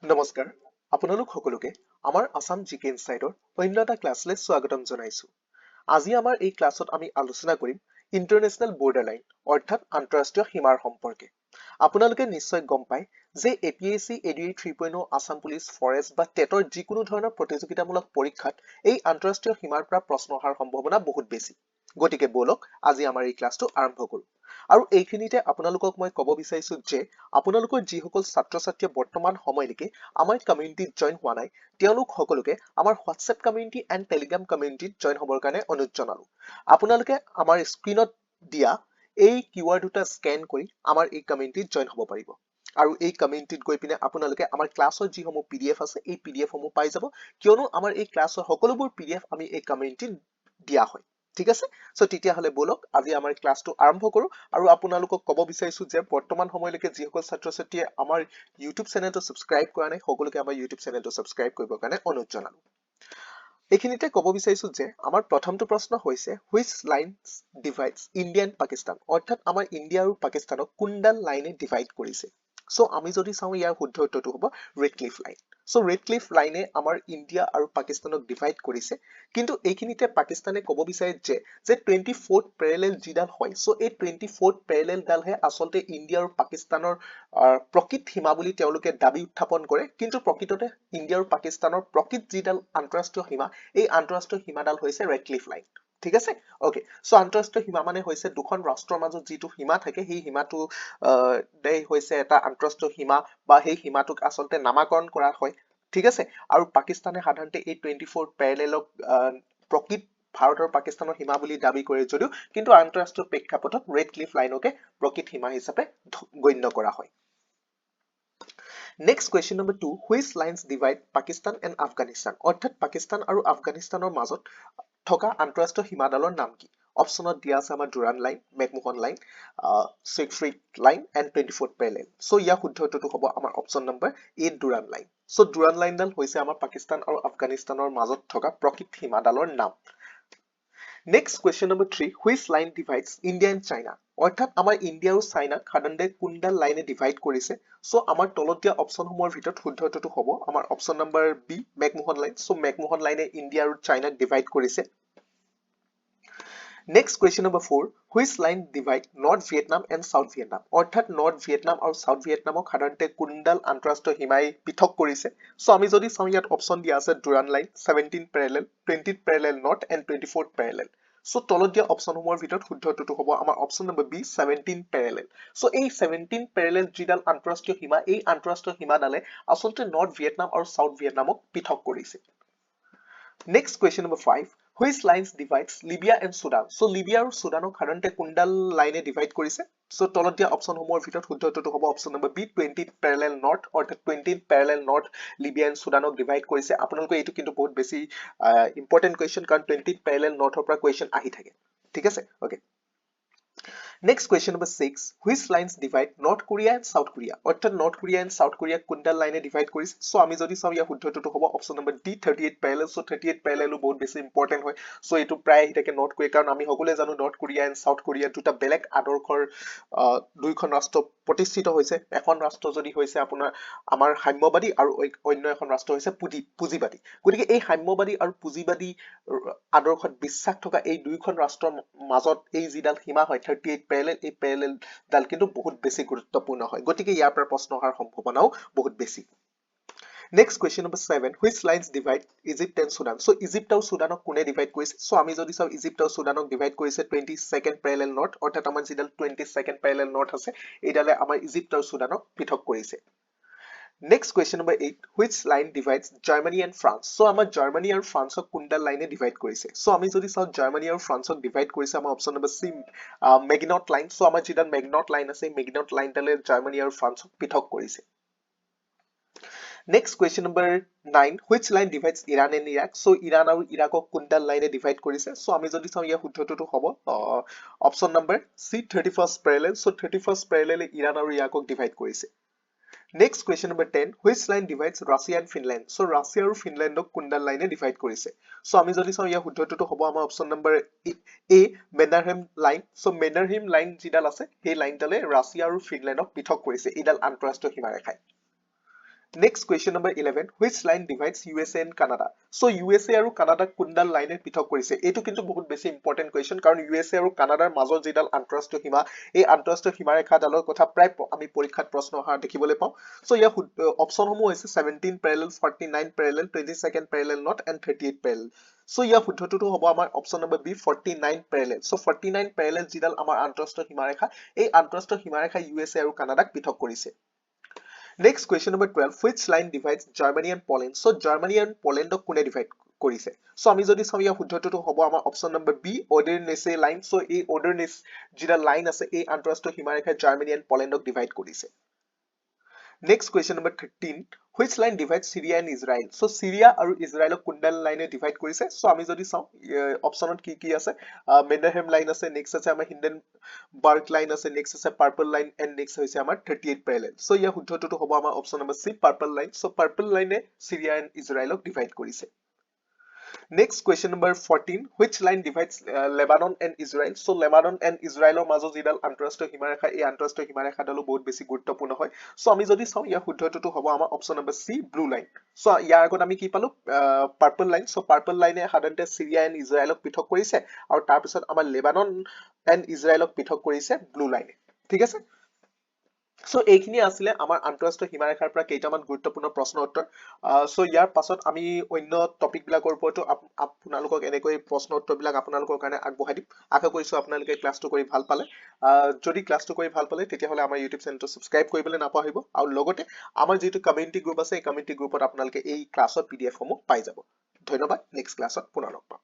নমস্কাৰ আপোনালোক সকলোকে আমাৰ আসাম জিকে ইনসাইডৰ অন্য এটা ক্লাছলৈ স্বাগতম জনাইছো। আজি আমাৰ এই ক্লাছত আমি আলোচনা কৰিম ইন্টাৰনেশ্যনেল বৰ্ডাৰ লাইন অৰ্থাৎ আন্তঃৰাষ্ট্ৰীয় সীমাৰ সম্পৰ্কে। আপোনালোকে নিশ্চয় গম পায় যে APSC ADA 3.0 Assam police forest বা টেটৰ যিকোনো ধৰণৰ প্ৰতিযোগিতামূলক পৰীক্ষাত এই আন্তঃৰাষ্ট্ৰীয় সীমাৰ পৰা প্ৰশ্ন অহাৰ সম্ভাৱনা বহুত বেছি। গতিকে বলক আজি আমাৰ এই ক্লাছটো আৰম্ভ কৰো। আৰু এইখিনিতে আপোনালোকক মই ক'ব বিচাৰিছো যে আপোনালোকৰ যিসকল ছাত্ৰ-ছাত্ৰীয়ে বৰ্তমান সময়লৈকে আমাৰ কমিউনিটিত জইন হোৱা নাই তেওঁলোক সকলোকে আমাৰ হোৱাটছএপ কমিউনিটি এণ্ড টেলিগ্ৰাম কমিউনিটিত জইন হ'বৰ কাৰণে অনুৰোধ জনালো। আপোনালোকে আমাৰ স্ক্ৰীনত দিয়া এই কিউআৰ দুটা স্কেন কৰি আমাৰ এই কমিউনিটিত জইন হ'ব পাৰিব। আৰু এই কমিউনিটিত গৈ পিনে আপোনালোকে আমাৰ ক্লাছৰ যিসমূহ PDF আছে এই PDF সমূহ পাই যাব, কিয়নো আমাৰ এই ক্লাছৰ সকলোবোৰ PDF আমি এই কমিউনিটিত দিয়া হয়। ঠিক আছে, সো তেতিয়াহ'লে বলক আজি আমাৰ ক্লাছটো আৰম্ভ কৰো। আৰু আপোনালোকক ক'ব বিচাৰিছো যে বৰ্তমান সময়লৈকে যিসকল ছাত্ৰ-ছাত্ৰীয়ে আমাৰ ইউটিউব চেনেলটো ছাবস্ক্ৰাইব কৰা নাই সকলোকে আমাৰ ইউটিউব চেনেলটো ছাবস্ক্ৰাইব কৰিবৰ কাৰণে অনুৰোধ জনালো। এইখিনিতে ক'ব বিচাৰিছো যে আমাৰ প্ৰথমটো প্ৰশ্ন হৈছে which lines divides India and Pakistan, অৰ্থাৎ আমাৰ ইণ্ডিয়া আৰু পাকিস্তানক কোনডাল লাইনে ডিভাইড কৰিছে। সো আমি যদি চাওঁ ইয়াৰ শুদ্ধ উত্তৰটো হ'ব red cliff line. So red cliff লাইনে আমাৰ ইণ্ডিয়া আৰু পাকিস্তানক ডিভাইড কৰিছে। কিন্তু এইখিনিতে পাকিস্তানে ক'ব বিচাৰে যে 24th পেৰেলেল যিডাল হয়, সো এই 24th পেৰেলেলডালহে আচলতে ইণ্ডিয়া আৰু পাকিস্তানৰ প্ৰকৃত সীমা বুলি তেওঁলোকে দাবী উত্থাপন কৰে। কিন্তু প্ৰকৃততে ইণ্ডিয়া আৰু পাকিস্তানৰ প্ৰকৃত যিডাল আন্তঃৰাষ্ট্ৰীয় সীমা এই আন্তঃৰাষ্ট্ৰীয় সীমাডাল হৈছে ৰেড ক্লিফ লাইন। ঠিক আছে, অকে। সো আন্তঃৰাষ্ট্ৰীয় সীমা মানে হৈছে দুখন ৰাষ্ট্ৰৰ মাজত যিটো সীমা থাকে সেই সীমাটো হৈছে এটা আন্তঃৰাষ্ট্ৰীয় সীমা বা সেই সীমাটোক আচলতে নামাকৰণ কৰা হয়। ঠিক আছে, আৰু পাকিস্তানে সাধাৰণতে এই 24th পেৰেলেলক প্ৰকৃত ভাৰত আৰু পাকিস্তানৰ সীমা বুলি দাবী কৰে যদিও কিন্তু আন্তঃৰাষ্ট্ৰীয় প্ৰেক্ষাপটত ৰেড ক্লিফ লাইনকে প্ৰকৃত সীমা হিচাপে গণ্য কৰা হয়। Next question number 2, which lines divide Pakistan and Afghanistan, অৰ্থাৎ পাকিস্তান আৰু আফগানিস্তানৰ মাজত থকা আন্তঃৰাষ্ট্ৰীয় সীমাডালৰ নাম কি। অপশ্যনত দিয়া আছে আমাৰ Durand line, McMahon line, Siegfried line and 24th parallel. So ইয়াৰ শুদ্ধ উত্তৰটো হ'ব আমাৰ option number A Durand line. So Durand লাইনডাল হৈছে আমাৰ পাকিস্তান আৰু আফগানিস্তানৰ মাজত থকা প্ৰকৃত সীমাডালৰ নাম। Next question number 3, which line divides India and China, অৰ্থাৎ আমাৰ ইণ্ডিয়া আৰু চাইনাক সাধাৰণতে কোনডাল লাইনে ডিভাইড কৰিছে। সো আমাৰ তলত দিয়া অপশ্যনসমূহৰ ভিতৰত শুদ্ধ উত্তৰটো হ'ব আমাৰ option number B, McMahon line. So McMahon লাইনে ইণ্ডিয়া আৰু চাইনাক ডিভাইড কৰিছে। Next question number 4, which line divide North Vietnam and South Vietnam, অৰ্থাৎ নৰ্থ ভিয়েটনাম আৰু চাউথ ভিয়েটনামক সাধাৰণতে কোনডাল আন্তঃৰাষ্ট্ৰীয় সীমাই পৃথক কৰিছে। সো আমি যদি চাওঁ ইয়াত অপশ্যন দিয়া আছে Durand line, 17th parallel, 20th parallel north and 24th parallel. So তলত দিয়া অপশ্যনসমূহৰ ভিতৰত শুদ্ধ উত্তৰটো হ'ব আমাৰ option number B, 17th parallel. So এই 17th পেৰেলেল যিডাল আন্তঃৰাষ্ট্ৰীয় সীমা এই আন্তঃৰাষ্ট্ৰীয় সীমাডালে আচলতে নৰ্থ ভিয়েটনাম আৰু চাউথ ভিয়েটনামক পৃথক কৰিছে। Next question number 5, which lines divides Libya and Sudan, so Libya আৰু চুডানক সাধাৰণতে কোনডাল লাইনে ডিভাইড কৰিছে। সো তলত দিয়া অপশ্যনসমূহৰ ভিতৰত শুদ্ধ উত্তৰটো হ'ব option number B, 20th parallel north, অৰ্থাৎ 20th parallel north Libya and চুডানক ডিভাইড কৰিছে। আপোনালোকে এইটো কিন্তু বহুত বেছি ইম্পৰ্টেণ্ট কুৱেশ্যন, কাৰণ 20th পেৰেলেল নৰ্থৰ পৰা কুৱেশ্যন আহি থাকে। ঠিক আছে, okay. Next question number 6, which lines divide north Korea and South Korea, অৰ্থাৎ নৰ্থ কোৰিয়া এণ্ড চাউথ কোৰিয়াক কোনডাল লাইনে ডিভাইড কৰিছে। সো আমি যদি চাওঁ ইয়াৰ শুদ্ধ উত্তৰটো হ'ব option number D, 38th parallel. So 38th পেৰেলেলো বহুত বেছি ইম্পৰ্টেণ্ট হয়। সো এইটো প্ৰায় আহি থাকে নৰ্থ কোৰিয়া, কাৰণ আমি সকলোৱে জানো north Korea and South Korea দুটা বেলেগ আদৰ্শৰ দুইখন ৰাষ্ট্ৰ প্ৰতিষ্ঠিত হৈছে। এখন ৰাষ্ট্ৰ যদি হৈছে আপোনাৰ আমাৰ সাম্যবাদী আৰু অন্য এখন ৰাষ্ট্ৰ হৈছে পুঁজিবাদী। গতিকে এই সাম্যবাদী আৰু পুঁজিবাদী আদৰ্শত বিশ্বাস থকা এই দুইখন ৰাষ্ট্ৰৰ মাজত এই যিডাল সীমা হয় 38th পেৰেলেল, এই পেৰেলেলডাল কিন্তু বহুত বেছি গুৰুত্বপূৰ্ণ হয়। গতিকে ইয়াৰ পৰা প্ৰশ্ন অহাৰ সম্ভাৱনাও বহুত বেছি। Next question number 7, which lines divide Egypt and Sudan, so Egypt আৰু চুডানক কোনে ডিভাইড কৰিছে। সো আমি যদি চাওঁ ইজিপ্ত আৰু চুডানক ডিভাইড কৰিছে 22nd পেৰেলেল নৰ্থ, অৰ্থাৎ আমাৰ যিডাল 22nd পেৰেলেল নৰ্থ আছে এইডালে আমাৰ ইজিপ্ত আৰু চুডানক পৃথক কৰিছে। Next question number 8, which line divides Germany and France, so আমাৰ জাৰ্মানী আৰু ফ্ৰান্সক কোনডাল লাইনে ডিভাইড কৰিছে। সো আমি যদি চাওঁ জাৰ্মানী আৰু ফ্ৰান্সক ডিভাইড কৰিছে আমাৰ option number C, Maginot line. So আমাৰ যিডাল মেগনট লাইন আছে মেগনট লাইনডালে জাৰ্মানী আৰু ফ্ৰান্সক পৃথক কৰিছে। Next question number 9, which line divides Iran and Iraq, so Iran আৰু ইৰাকক কোনডাল লাইনে ডিভাইড কৰিছে। সো আমি যদি চাওঁ ইয়াৰ শুদ্ধ উত্তৰটো হ'ব option number C, 31st parallel. So 31st পেৰেলেলে ইৰাণ আৰু ইৰাকক ডিভাইড কৰিছে। Next question number 10, which line divides Russia and Finland, so Russia আৰু ফিনলেণ্ডক কোনডাল লাইনে ডিভাইড কৰিছে। সো আমি যদি চাওঁ ইয়াৰ শুদ্ধ উত্তৰটো হ'ব আমাৰ অপশ্যন নম্বৰ এ, মেনাৰহেম লাইন। সো মেনাৰহেম লাইন যিডাল আছে সেই লাইনডালে ৰাছিয়া আৰু ফিনলেণ্ডক পৃথক কৰিছে এইডাল আন্তঃৰাষ্ট্ৰীয় সীমাৰেখাই। Next question number 11, which line divides USA and Canada? So USA আৰু কানাডাক কোনডাল লাইনে পৃথক কৰিছে? এইটো কিন্তু বহুত বেছি ইম্পৰ্টেন্ট কুৱেশ্যন, কাৰণ USA আৰু কানাডাৰ মাজৰ যিডাল আন্তঃৰাষ্ট্ৰীয় সীমা, এই আন্তঃৰাষ্ট্ৰীয় সীমাৰেখাডালৰ কথা প্ৰায় আমি পৰীক্ষাত প্ৰশ্ন অহা দেখিবলৈ পাওঁ। So ইয়াৰ অপশ্যনসমূহ হৈছে 17 parallel, 49 parallel, 22nd parallel not and 38 parallel. So ইয়াৰ শুদ্ধটোতো হ'ব আমাৰ option number B 49 parallel. So 49 parallel যিডাল আমাৰ আন্তঃৰাষ্ট্ৰীয় সীমাৰেখা, এই আন্তঃৰাষ্ট্ৰীয় সীমাৰেখা USA আৰু কানাডাক পৃথক কৰিছে। Next question number 12, which line divides Germany and Poland? So Germany and Poland কোনে divide কৰিছে? So আমি যদি চাওঁ ইয়াৰ শুদ্ধটোতো হ'ব আমাৰ option number B Oder-Neisse line. So এই Oder-Neisse যিটা লাইন আছে এই আন্তঃৰাষ্ট্ৰীয় সীমাৰেখাই জাৰ্মানী and Polandক ডিভাইড কৰিছে। Next question number 13, which line divides Syria and Israel? So Syria আৰু ইজৰাইলক কোনডাল লাইনে ডিভাইড কৰিছে? So আমি যদি চাওঁ অপশ্যনত কি কি আছে, মেন্ডাৰহেম লাইন আছে, নেক্সট আছে আমাৰ হিন্ডেনবাৰ্গ লাইন আছে, নেক্সট আছে পাৰ্পল লাইন এণ্ড নেক্সট হৈছে আমাৰ 38 parallel. So ইয়াৰ শুদ্ধটোতো হ'ব আমাৰ option number C purple line. So purple লাইনে চিৰিয়া এণ্ড ইজৰাইলক ডিভাইড কৰিছে। Next question number 14, which line divides Lebanon and Israel? So Lebanon and Israelৰ মাজৰ যিডাল আন্তঃৰাষ্ট্ৰীয় সীমাৰেখা, এই আন্তঃৰাষ্ট্ৰীয় সীমাৰেখাডালো বহুত বেছি গুৰুত্বপূৰ্ণ হয়। So আমি যদি চাওঁ ইয়াৰ শুদ্ধটোতো হ'ব আমাৰ option number C blue line. So ইয়াৰ আগত আমি কি পালো, পাৰ্পল লাইন। So পাৰ্পল লাইনে সাধাৰণতে চিৰিয়া এণ্ড ইজৰাইলক পৃথক কৰিছে, আৰু তাৰপিছত আমাৰ লেবানন এণ্ড ইজৰাইলক পৃথক কৰিছে ব্লু লাইনে। ঠিক আছে। So এইখিনি আছিলে আমাৰ আন্তঃৰাষ্ট্ৰীয় সীমাৰেখাৰ পৰা কেইটামান গুৰুত্বপূৰ্ণ প্ৰশ্ন উত্তৰ। So ইয়াৰ পাছত আমি অন্য টপিক বিলাকৰ ওপৰতো আপোনালোকক এনেকৈ প্ৰশ্ন উত্তৰবিলাক আপোনালোকৰ কাৰণে আগবঢ়াই দিম। আশা কৰিছো আপোনালোকে ক্লাছটো কৰি ভাল পালে। যদি ক্লাছটো কৰি ভাল পালে তেতিয়াহ'লে আমাৰ ইউটিউব চেনেলটো ছাবস্ক্ৰাইব কৰিবলৈ নাপাহৰিব, আৰু লগতে আমাৰ যিটো কমিউনিটি গ্ৰুপ আছে এই কমিউনিটি গ্ৰুপত আপোনালোকে এই ক্লাছৰ PDF সমূহ পাই যাব। ধন্যবাদ। নেক্সট ক্লাছত পুনৰ লগ পাম।